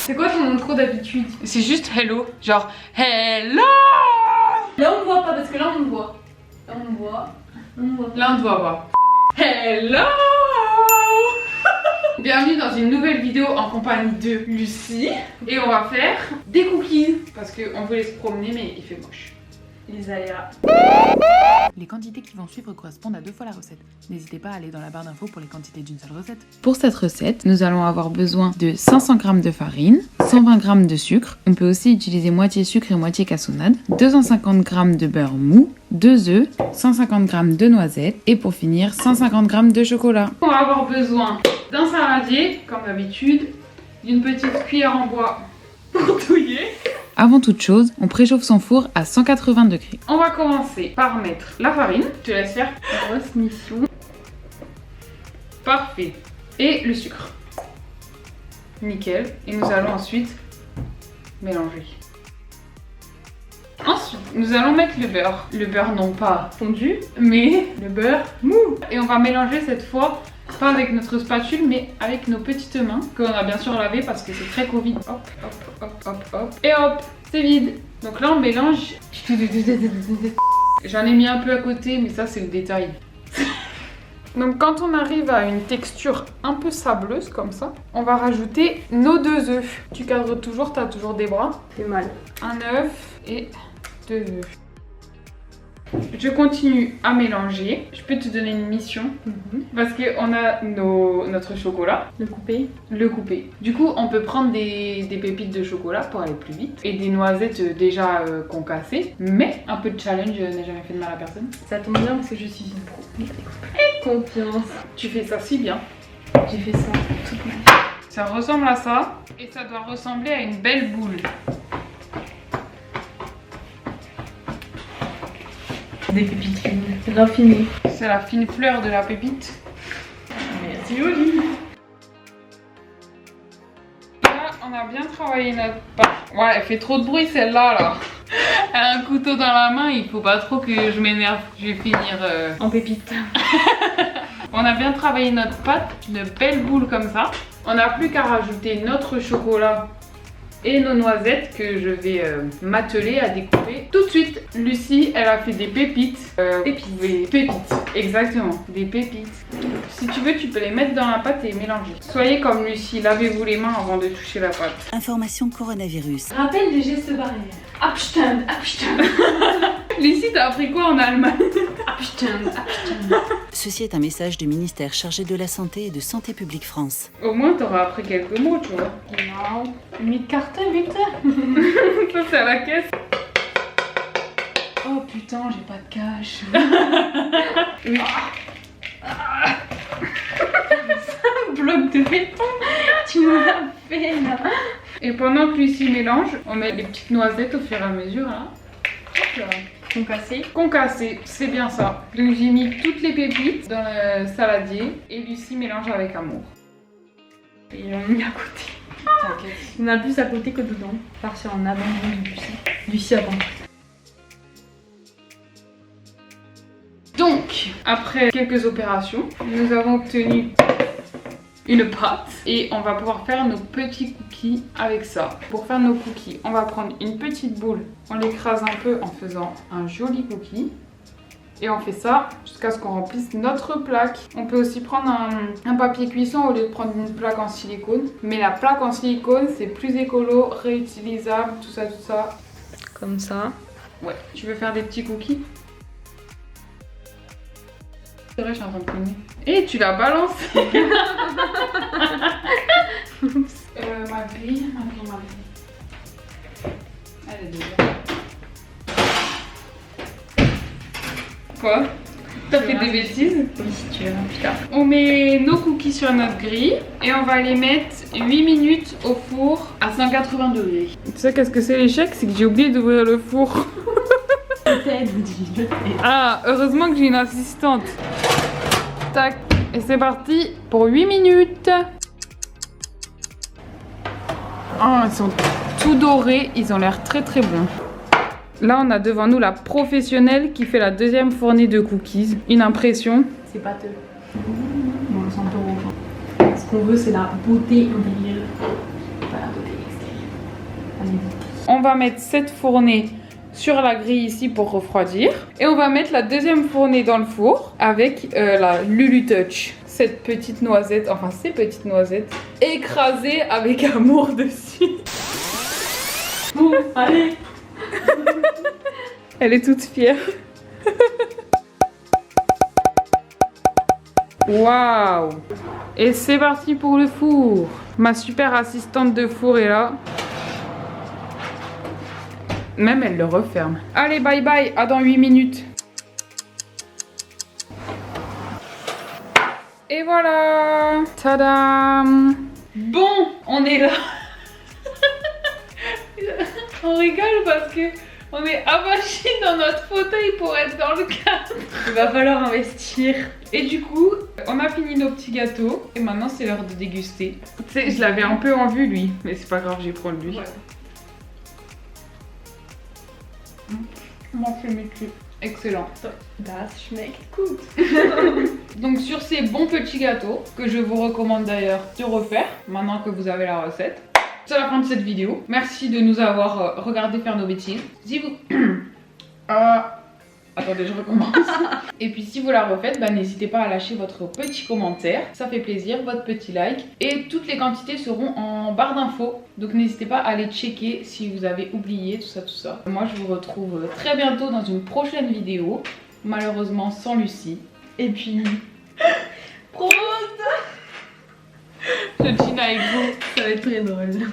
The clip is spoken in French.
C'est quoi ton intro d'habitude? C'est juste hello, genre hello. Là on voit pas parce que là on me voit. Là on me voit. Là on te voit pas. Hello. Bienvenue dans une nouvelle vidéo en compagnie de Lucie. Et on va faire des cookies. Parce qu'on voulait se promener mais il fait moche. Les aléas. Les quantités qui vont suivre correspondent à 2 fois la recette. N'hésitez pas à aller dans la barre d'infos pour les quantités d'une seule recette. Pour cette recette, nous allons avoir besoin de 500 g de farine, 120 g de sucre, on peut aussi utiliser moitié sucre et moitié cassonade, 250 g de beurre mou, 2 œufs, 150 g de noisettes et pour finir 150 g de chocolat. On va avoir besoin d'un saladier, comme d'habitude, d'une petite cuillère en bois pour touiller. Avant toute chose, on préchauffe son four à 180 degrés. On va commencer par mettre la farine. Je te laisse faire. Grosse mission. Parfait. Et le sucre. Nickel. Et nous allons ensuite mélanger. Ensuite, nous allons mettre le beurre. Le beurre non pas fondu, mais le beurre mou. Et on va mélanger cette fois, pas avec notre spatule, mais avec nos petites mains, qu'on a bien sûr lavé parce que c'est très Covid. Hop, hop, hop, hop, hop. Et hop, c'est vide. Donc là, on mélange. J'en ai mis un peu à côté, mais ça, c'est le détail. Donc quand on arrive à une texture un peu sableuse comme ça, on va rajouter nos 2 œufs. Tu cadres toujours, tu as toujours des bras. C'est mal. Un œuf et 2 œufs. Je continue à mélanger. Je peux te donner une mission parce qu'on a notre chocolat. Le couper. Le couper. Du coup, on peut prendre des pépites de chocolat pour aller plus vite et des noisettes déjà concassées. Mais un peu de challenge n'a jamais fait de mal à personne. Ça tombe bien parce que je suis une pro. Confiance. Tu fais ça si bien. J'ai fait ça toute ma vie. Ça ressemble à ça et ça doit ressembler à une belle boule. Des pépites fines, raffinées. C'est la fine fleur de la pépite. Merci joli. Là, on a bien travaillé notre pâte. Ouais, elle fait trop de bruit celle-là, là. Elle a un couteau dans la main, il faut pas trop que je m'énerve. Je vais finir en pépite. On a bien travaillé notre pâte, une belle boule comme ça. On n'a plus qu'à rajouter notre chocolat et nos noisettes que je vais m'atteler à découper tout de suite. Lucie, elle a fait des pépites. Pépites, exactement, des pépites. Si tu veux, tu peux les mettre dans la pâte et mélanger. Soyez comme Lucie, lavez-vous les mains avant de toucher la pâte. Information coronavirus. Rappel des gestes barrières. Abstand, abstand. Lucie, t'as appris quoi en Allemagne? Abstand, abstand. Ceci est un message du ministère chargé de la Santé et de Santé publique France. Au moins, t'auras appris quelques mots, tu vois. Genau. 8 cartes, 8. Ça, c'est à la caisse. Oh putain, j'ai pas de cash. Oui. Un bloc de béton. Tu m'as fait là. Et pendant que Lucie mélange, on met les petites noisettes au fur et à mesure, là. Hop là. Concassé. Concassé, c'est bien ça. Donc j'ai mis toutes les pépites dans le saladier et Lucie mélange avec amour. Et ils l'ont mis à côté. T'inquiète. Il y en a plus à côté que dedans. Partir en avant de Lucie. Lucie avant. Donc, après quelques opérations, nous avons obtenu une pâte et on va pouvoir faire nos petits cookies avec ça. Pour faire nos cookies, on va prendre une petite boule, on l'écrase un peu en faisant un joli cookie et on fait ça jusqu'à ce qu'on remplisse notre plaque. On peut aussi prendre un papier cuisson au lieu de prendre une plaque en silicone, mais la plaque en silicone c'est plus écolo, réutilisable, tout ça, tout ça. Comme ça. Ouais, tu veux faire des petits cookies? C'est vrai, je suis en train de cogner. Et tu la balances. Ma grille. Elle est déjà. Quoi? T'as fait des bêtises? Oui, si tu veux, putain. On met nos cookies sur notre grille et on va les mettre 8 minutes au four à 180 degrés. Tu sais qu'est-ce que c'est l'échec? C'est que j'ai oublié d'ouvrir le four. Ah, heureusement que j'ai une assistante. Tac, et c'est parti pour 8 minutes. Oh, ils sont tout dorés, ils ont l'air très très bons. Là, on a devant nous la professionnelle qui fait la deuxième fournée de cookies. Une impression. C'est pâteux. Bon, 100 €. Ce qu'on veut, c'est la beauté intérieure, pas la beauté extérieure. On va mettre cette fournée sur la grille ici pour refroidir. Et on va mettre la deuxième fournée dans le four avec la Lulu Touch. Cette petite noisette, enfin ces petites noisettes écrasées avec amour dessus. Bon, allez. Elle est toute fière. Waouh! Et c'est parti pour le four. Ma super assistante de four est là. Même elle le referme. Allez, bye bye, à dans 8 minutes. Et voilà! Tadam! Bon, on est là. On rigole parce que on est avachis dans notre fauteuil pour être dans le cadre. Il va falloir investir. Et du coup, on a fini nos petits gâteaux. Et maintenant, c'est l'heure de déguster. Tu sais, je l'avais un peu en vue, lui. Mais c'est pas grave, j'ai pris lui. Ouais. Mon métier. Excellent. Das schmeckt gut. Donc sur ces bons petits gâteaux, que je vous recommande d'ailleurs de refaire, maintenant que vous avez la recette. C'est la fin de cette vidéo. Merci de nous avoir regardé faire nos bêtises. Si vous... Attendez, je recommence. Et puis si vous la refaites, bah, n'hésitez pas à lâcher votre petit commentaire. Ça fait plaisir, votre petit like. Et toutes les quantités seront en barre d'infos. Donc n'hésitez pas à les checker si vous avez oublié tout ça. Moi je vous retrouve très bientôt dans une prochaine vidéo. Malheureusement sans Lucie. Et puis... Prost. Je dîne avec vous. Ça va être très drôle.